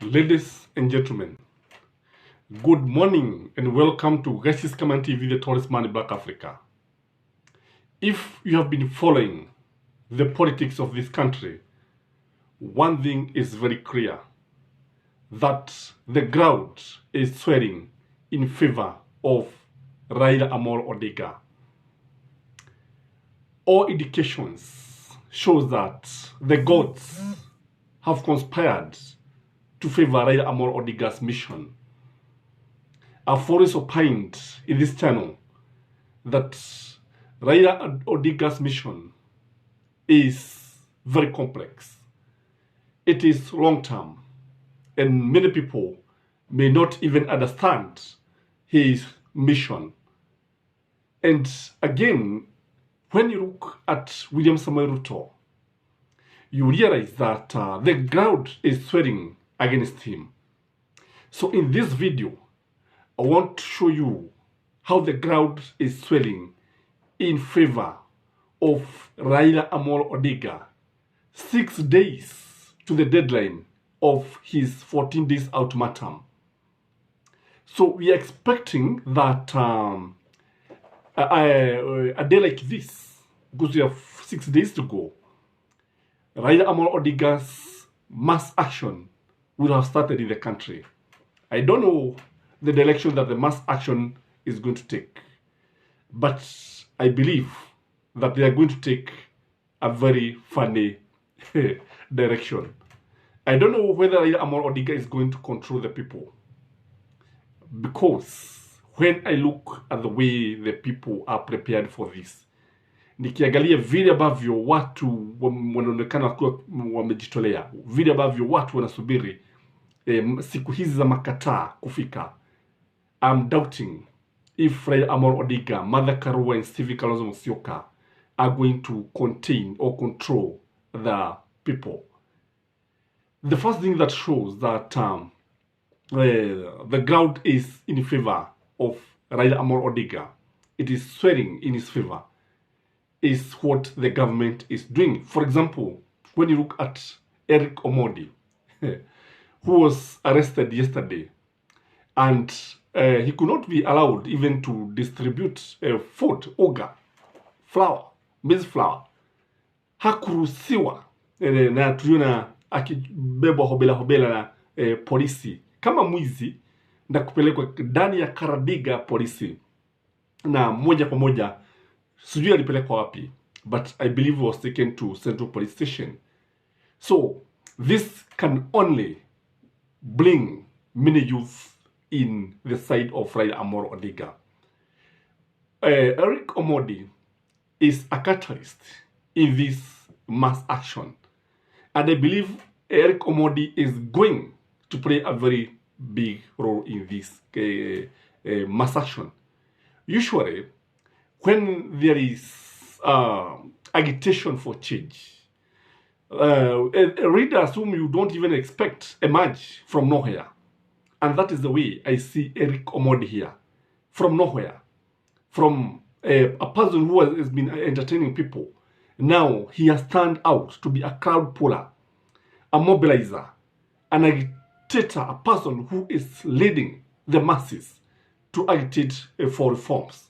Ladies and gentlemen, good morning and welcome to Gashis Kaman TV, the tallest man in Black Africa. If you have been following the politics of this country, one thing is very clear, that the ground is swelling in favor of Raila Amolo Odinga. All indications shows that the gods have conspired to favor Raila Amolo Odinga's mission. I've always opined in this channel that Raila Odinga's mission is very complex. It is long-term, and many people may not even understand his mission. And again, when you look at William Samoei Ruto, you realize that the ground is swelling against him. So in this video, I want to show you how the ground is swelling in favor of Raila Amolo Odinga 6 days to the deadline of his 14 days ultimatum. So we are expecting that a day like this, because we have 6 days to go, Raila Amolo Odinga's mass action will have started in the country. I don't know the direction that the mass action is going to take, but I believe that they are going to take a very funny direction. I don't know whether Raila Amolo Odinga is going to control the people, because when I look at the way the people are prepared for this, nikiangalia vile ambavyo watu wanaonekana kuwa wamejitolea, vile ambavyo watu wanasubiri siku hizi za makataa kufika, I'm doubting if Raila Amolo Odinga, Martha Karua and Stephen Kalonzo Musyoka are going to contain or control the people. The first thing that shows that the ground is in favor of Raila Amolo Odinga, it is swelling in his favor, is what the government is doing. For example, when you look at Eric Omondi, who was arrested yesterday, and he could not be allowed even to distribute food, oga, flour, maize flour. Hakuruhusiwa na tuliona akibebwa hobela na polisi kama mwizi na kupelekwa ndani ya karadiga polisi, na moja kwa moja sijui alipelekwa wapi, but I believe was taken to Central Police Station. So this can only bring many youth in the side of Raila Amolo Odinga. Eric Omondi is a catalyst in this mass action, and I believe Eric Omondi is going to play a very big role in this mass action. Usually, when there is agitation for change, readers whom you don't even expect emerge from nowhere. And that is the way I see Eric Omondi here. From nowhere. From a person who has been entertaining people. Now he has turned out to be a crowd puller, a mobilizer, an agitator, a person who is leading the masses to agitate for reforms.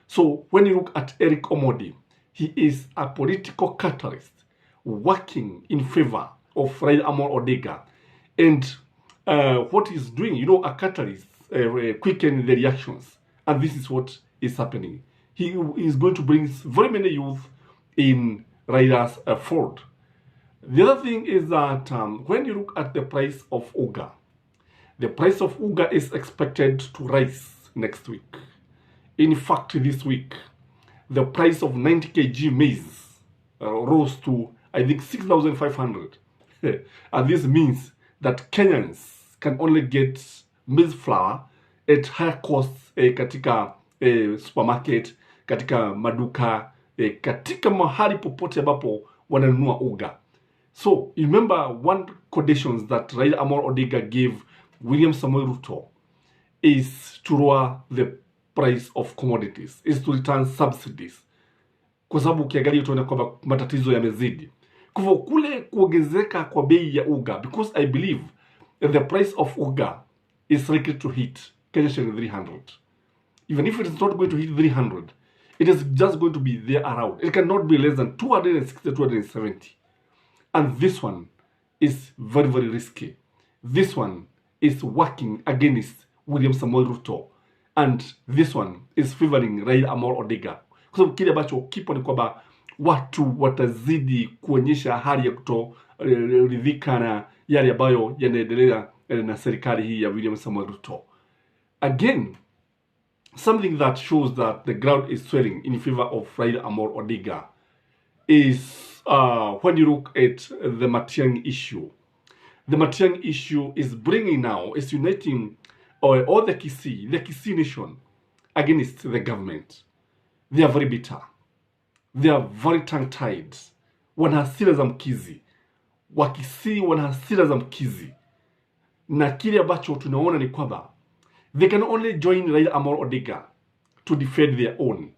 So when you look at Eric Omondi, he is a political catalyst working in favor of Raila Amolo Odinga. And what he's doing, a catalyst quicken the reactions. And this is what is happening. He is going to bring very many youth in Raila's fold. The other thing is that when you look at the price of uga, the price of uga is expected to rise next week. In fact, this week, the price of 90 kg maize rose to, I think, 6,500. And this means that Kenyans can only get maize flour at higher costs katika supermarket, katika maduka, katika mahali popote ambapo wananunua uga. So, remember one conditions that Raila Amolo Odinga gave William Samoei Ruto is to lower the price of commodities, is to return subsidies. Kwa sababu ukiangalia tunaona kwamba matatizo yamezidi. Kwa hivyo kule kuongezeka kwa bei ya uga, because I believe the price of uga is likely to hit Kenya shilling 300. Even if it is not going to hit 300, it is just going to be there around. It cannot be less than 260, 270. And this one is very, very risky. This one is working against William Samoei Ruto. And this one is favoring Raila Amolo Odinga. Kwa sababu kile ambacho kipo ni kwamba watu watazidi kuonyesha hali ya kutoridhika na yale ambayo yanaendelea na serikali hii ya William Samoei Ruto. Again, something that shows that the ground is swelling in favor of Raila Amolo Odinga is when you look at the Matiang'i issue. The Matiang'i issue is bringing now, is uniting all the Kisii nation against the government. They are very bitter. They are very tongue-tied. Wana hasira za mkizi. Wakisii wana hasira za mkizi. Na kile ambacho tunaona ni kwamba they can only join Raila Amolo Odinga to defend their own.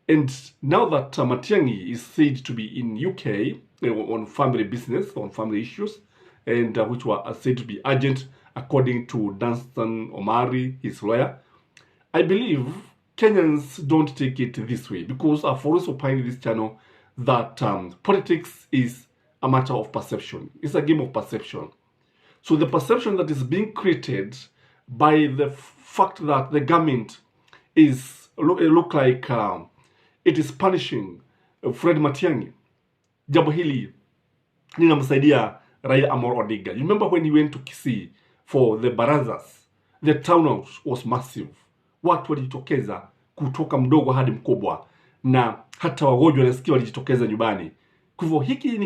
And now that Matiang'i is said to be in UK on family business, on family issues, and which were said to be urgent according to Dunstan Omari, his lawyer, I believe Kenyans don't take it this way, because I've always opined in this channel that politics is a matter of perception. It's a game of perception. So the perception that is being created by the fact that the government is look like it is punishing Fred Matiang'i. Jambo hili linamsaidia Raila Amolo Odinga. You remember when he went to Kisii for the barazas, the turnout was massive. Watu walijitokeza kutoka mdogo hadi mkubwa, na hata wagonjwa nasikia walijitokeza nyumbani. Kwa hivyo hiki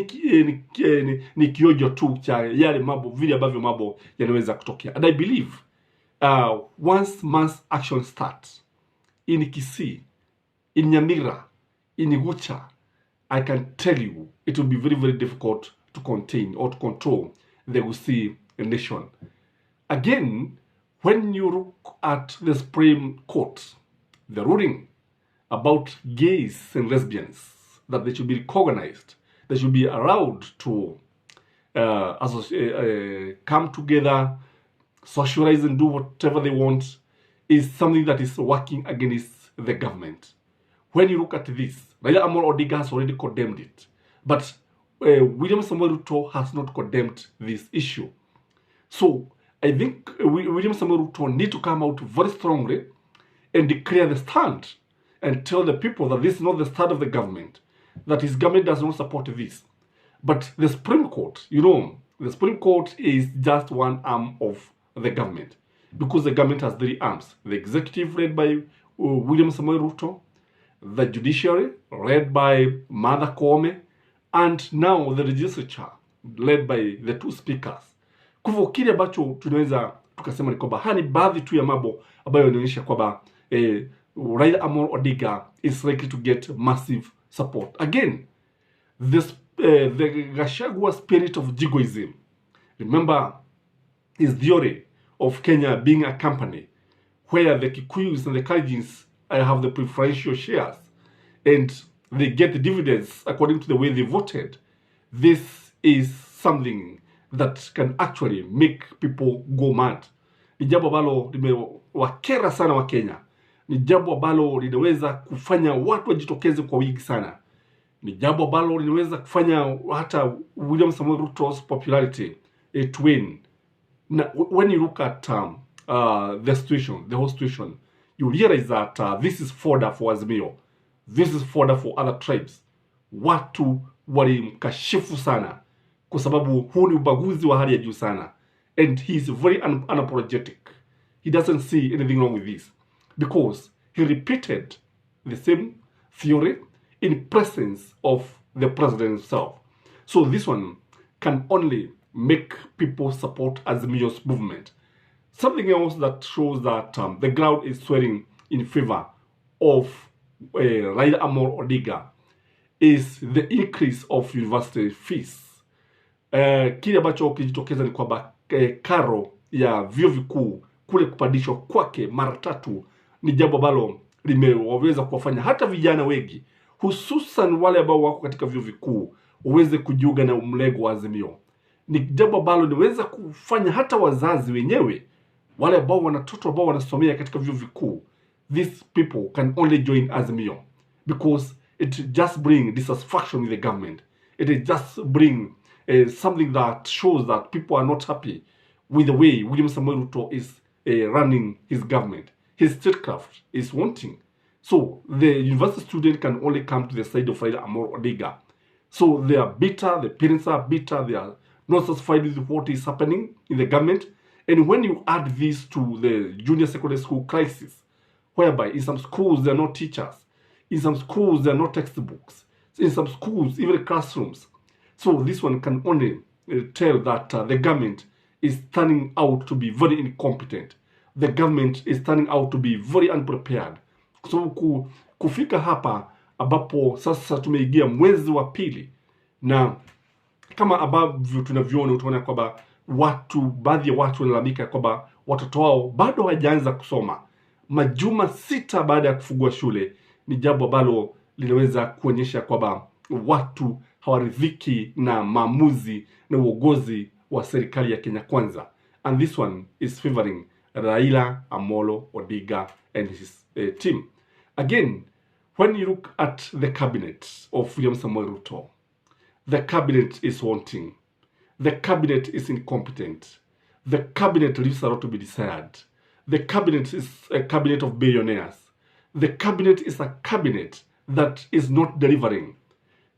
ni kiojo tu cha yale mambo vile ambavyo mambo yanaweza kutokea. And I believe once mass action starts in Kisii, in Nyamira, in Igucha, I can tell you it will be very, very difficult to contain or to control the Gusii nation. Again, when you look at the Supreme Court, the ruling about gays and lesbians, that they should be recognized, they should be allowed to come together, socialize and do whatever they want, is something that is working against the government. When you look at this, Raila Amolo Odinga has already condemned it, but William Samoei Ruto has not condemned this issue. So I think William Samoei Ruto need to come out very strongly and declare the stand and tell the people that this is not the stand of the government, that his government does not support this. But the Supreme Court, you know, the Supreme Court is just one arm of the government, because the government has 3 arms: the executive led by William Samoei Ruto, the judiciary led by Martha Koome, and now the legislature led by the 2 speakers. Kwa hivyo kile ambacho tunaweza tukasema ni kwamba hani baadhi tu ya mambo ambayo yanaonyesha kwamba Raila Amolo Odinga is likely to get massive support. Again, the Gachagua spirit of jigoism. Remember his theory of Kenya being a company where the Kikuyus and the Kalenjins have the preferential shares and they get the dividends according to the way they voted. This is something that can actually make people go mad. Ni jambo ambalo limewakera sana wa Kenya. Ni jambo ambalo linaweza kufanya watu wajitokeze kwa wingi sana. Ni jambo ambalo linaweza kufanya hata William Samoei Ruto's popularity to win. Now, when you look at the situation, the whole situation, you realize that this is fodder for Azimio. This is fodder for other tribes. Watu walimkashifu sana kwa sababu huu ni ubaguzi wa hali ya juu sana. And he is very unapologetic. He doesn't see anything wrong with this, because he repeated the same theory in presence of the president himself. So this one can only make people support Azimio's movement. Something else that shows that the ground is swelling in favor of Raila Amolo Odinga is the increase of university fees. Kile ambacho kijitokeza ni kwamba karo ya vyuo vikuu kule kupandishwa kwake mara 3 ni jambo ambalo limeweza kuwafanya hata vijana wengi, hususan wale ambao wako katika vyuo vikuu, waweze kujiunga na mlengo wa Azimio. ni jambo ambalo linaweza kufanya hata wazazi wenyewe wale ambao watoto ambao wanasomea katika vyuo vikuu, these people can only join Azimio because it just bring dissatisfaction with the government. It just bring something that shows that people are not happy with the way William Samoei Ruto is running his government. His statecraft is wanting. So the university student can only come to the side of Raila Amolo Odinga. So they are bitter, the parents are bitter, they are not satisfied with what is happening in the government. And when you add this to the junior secondary school crisis, whereby in some schools there are no teachers, in some schools there are no textbooks, in some schools even classrooms. So this one can only tell that the government is turning out to be very incompetent. The government is turning out to be very unprepared. So kufika hapa ambapo sasa tumeingia mwezi wa pili, na kama ambavyo tunavyoona, utaona kwamba baadhi ya watu wanalalamika kwamba watoto wao bado hawajaanza kusoma. Majuma 6 baada ya kufungua shule ni jambo ambalo linaweza kuonyesha kwamba watu hawaridhiki na maamuzi na uongozi wa serikali ya Kenya Kwanza. And this one is favoring Raila Amolo Odinga and his team. Again, when you look at the cabinet of William Samoei Ruto, the cabinet is wanting. The cabinet is incompetent. The cabinet leaves a lot to be desired. The cabinet is a cabinet of billionaires. The cabinet is a cabinet that is not delivering.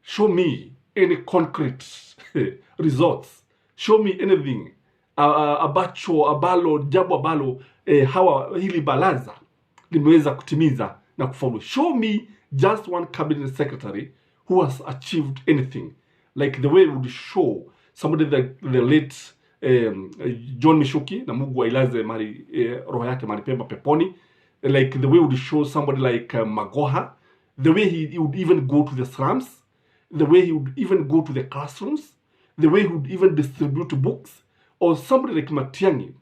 Show me any concrete results. Show me anything jambo ambalo hawa hili baraza limeweza kutimiza na kufaulu. Show me just one cabinet secretary who has achieved anything, like the way it would show somebody the late John Mishuki, na Mungu ailaze mali roho yake mali pema peponi, like the way it would show somebody like Magoha, the way he would even go to the slums, the way he would even go to the classrooms, the way he would even distribute books, or somebody like Matiang'i,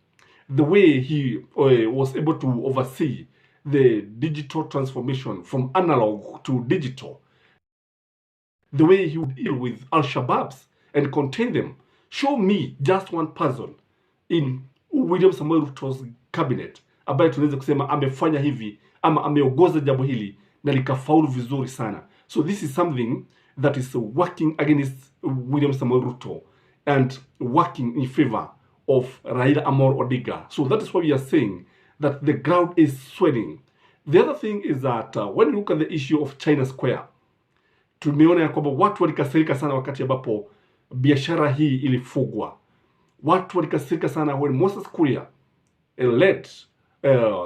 the way he was able to oversee the digital transformation from analog to digital, the way he would deal with Al-Shabaabs and contain them. Show me just one person in William Samoei Ruto's cabinet ambaye tunaweza kusema amefanya hivi ama ameongoza jambo hili na likafaulu vizuri sana. So this is something that is working against William Samoei Ruto and working in favor of Raila Amolo Odinga. So that is why we are saying that the ground is swelling. The other thing is that when you look at the issue of China Square, tumeona ya kwamba watu walikasirika sana wakati ambapo biashara hii ilifungwa. Watu walikasirika sana when Moses Kuria led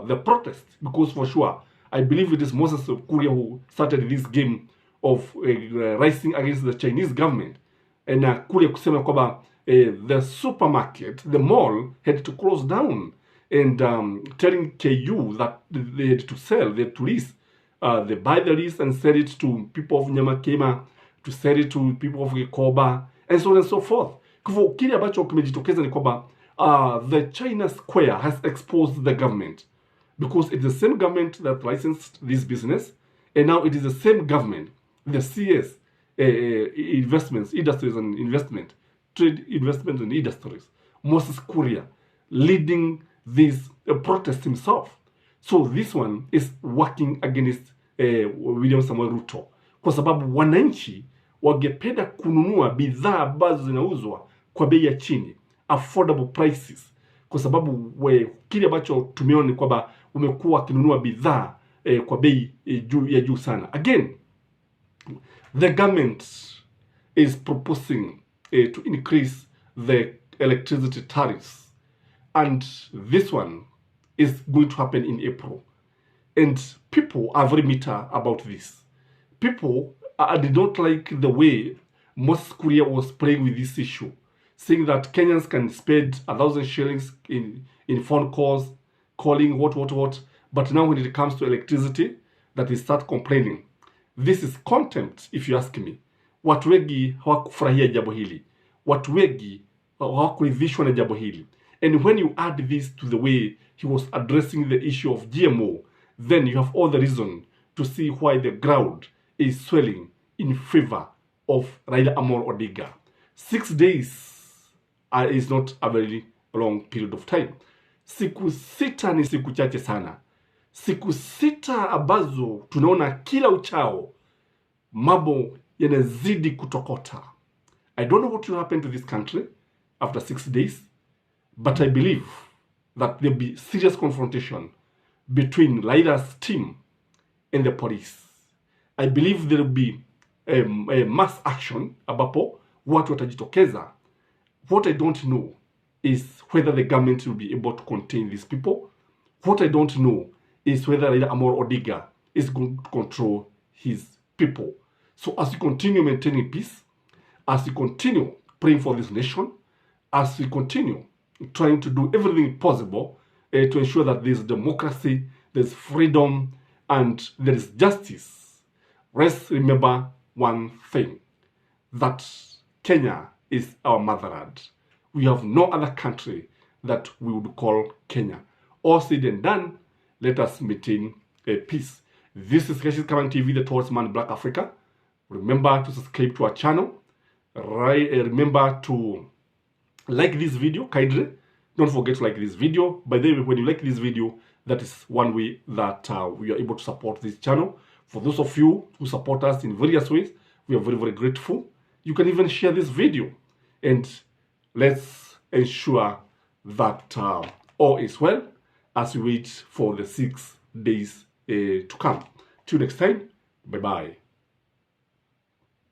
the protest, because for sure I believe it is Moses Kuria who started this game of rising against the Chinese government. And Kuria kusema kwamba the supermarket, the mall had to close down, and telling KU that they had to sell, they had to lease. They buy the lease and sell it to people of Nyamakema, to sell it to people of Gikoba, and so on and so forth. Kwa kile ambacho kimejitokeza ni kwamba the China Square has exposed the government, because it's the same government that licensed this business, and now it is the same government, the CS investments, industries and investment, trade investment and industries, Moses Kuria leading this protest himself. So this one is working against William Samoei Ruto, kwa sababu wananchi wangependa kununua bidhaa ambazo zinauzwa kwa bei ya chini, affordable prices, kwa sababu kile ambacho tumeona ni kwamba umekuwa kinunua bidhaa kwa bei ya juu sana. Again, the government is proposing to increase the electricity tariffs, and this one is going to happen in April. And people are very bitter about this. People did not like the way Moses Kuria was playing with this issue, saying that Kenyans can spend 1,000 shillings in phone calls, calling what. But now when it comes to electricity, that they start complaining. This is contempt, if you ask me. Watu wengi hawakufurahia jambo hili. Watu wengi hawakuridhishwa na jambo hili. And when you add this to the way he was addressing the issue of GMO, then you have all the reason to see why the ground is swelling in favor of Raila Amolo Odinga. 6 days is not a very long period of time. Siku sita ni siku chache sana. Siku sita ambazo tunaona kila uchao mambo yanazidi kutokota. I don't know what will happen to this country after 6 days, but I believe that there'll be serious confrontation between Laida's team and the police. I believe there will be a mass action ambapo watu watajitokeza. What I don't know is whether the government will be able to contain these people. What I don't know is whether Raila Amolo Odinga is going to control his people. So as we continue maintaining peace, as we continue praying for this nation, as we continue trying to do everything possible to ensure that there's democracy, there's freedom, and there is justice, let's remember one thing, that Kenya is our motherland. We have no other country that we would call Kenya. All said and done, let us maintain peace. This is Keshi's Current TV, the Towards Man Black Africa. Remember to subscribe to our channel. Remember to like this video kindly. Don't forget to like this video. By the way, when you like this video, that is one way that we are able to support this channel. For those of you who support us in various ways, we are very, very grateful. You can even share this video. And let's ensure that all is well as we wait for the 6 days to come. Till next time, bye-bye.